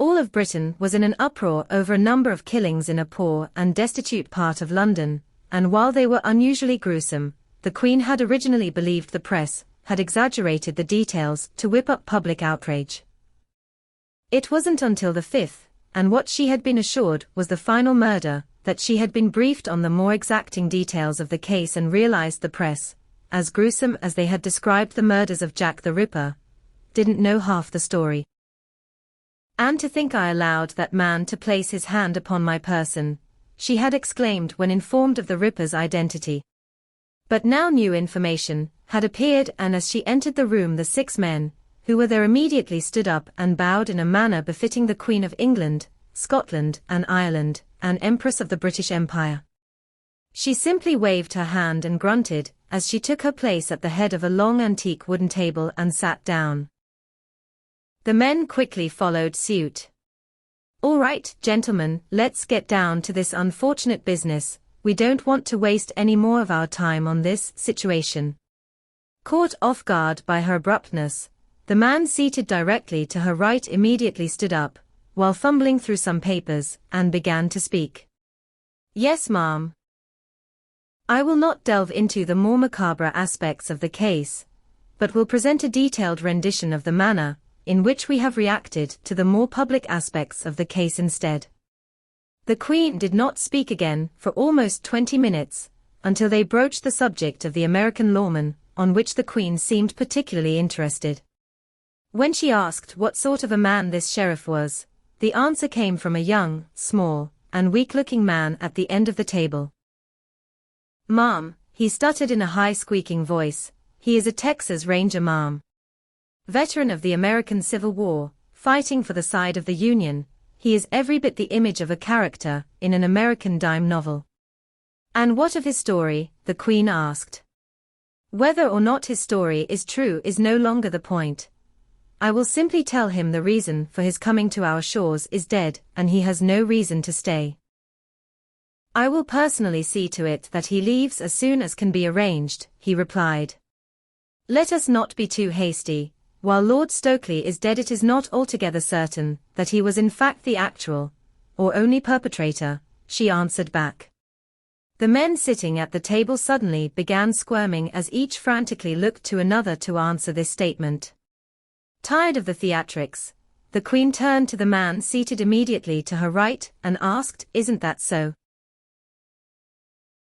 All of Britain was in an uproar over a number of killings in a poor and destitute part of London, and while they were unusually gruesome, the Queen had originally believed the press had exaggerated the details to whip up public outrage. It wasn't until the 5th, and what she had been assured was the final murder, that she had been briefed on the more exacting details of the case and realized the press, as gruesome as they had described the murders of Jack the Ripper, didn't know half the story. "And to think I allowed that man to place his hand upon my person," she had exclaimed when informed of the Ripper's identity. But now new information had appeared, and as she entered the room the 6 men, who were there, immediately stood up and bowed in a manner befitting the Queen of England, Scotland and Ireland, and Empress of the British Empire. She simply waved her hand and grunted, as she took her place at the head of a long antique wooden table and sat down. The men quickly followed suit. "All right, gentlemen, let's get down to this unfortunate business. We don't want to waste any more of our time on this situation." Caught off guard by her abruptness, the man seated directly to her right immediately stood up, while fumbling through some papers, and began to speak. "Yes, ma'am. I will not delve into the more macabre aspects of the case, but will present a detailed rendition of the manner in which we have reacted to the more public aspects of the case instead." The Queen did not speak again for almost 20 minutes, until they broached the subject of the American lawman, on which the Queen seemed particularly interested. When she asked what sort of a man this sheriff was, the answer came from a young, small, and weak-looking man at the end of the table. "Ma'am," he stuttered in a high squeaking voice, "he is a Texas Ranger, ma'am. Veteran of the American Civil War, fighting for the side of the Union, he is every bit the image of a character in an American dime novel." "And what of his story?" the Queen asked. "Whether or not his story is true is no longer the point. I will simply tell him the reason for his coming to our shores is dead, and he has no reason to stay. I will personally see to it that he leaves as soon as can be arranged," he replied. "Let us not be too hasty. While Lord Stokely is dead, it is not altogether certain that he was in fact the actual, or only perpetrator," she answered back. The men sitting at the table suddenly began squirming as each frantically looked to another to answer this statement. Tired of the theatrics, the Queen turned to the man seated immediately to her right and asked, "Isn't that so?"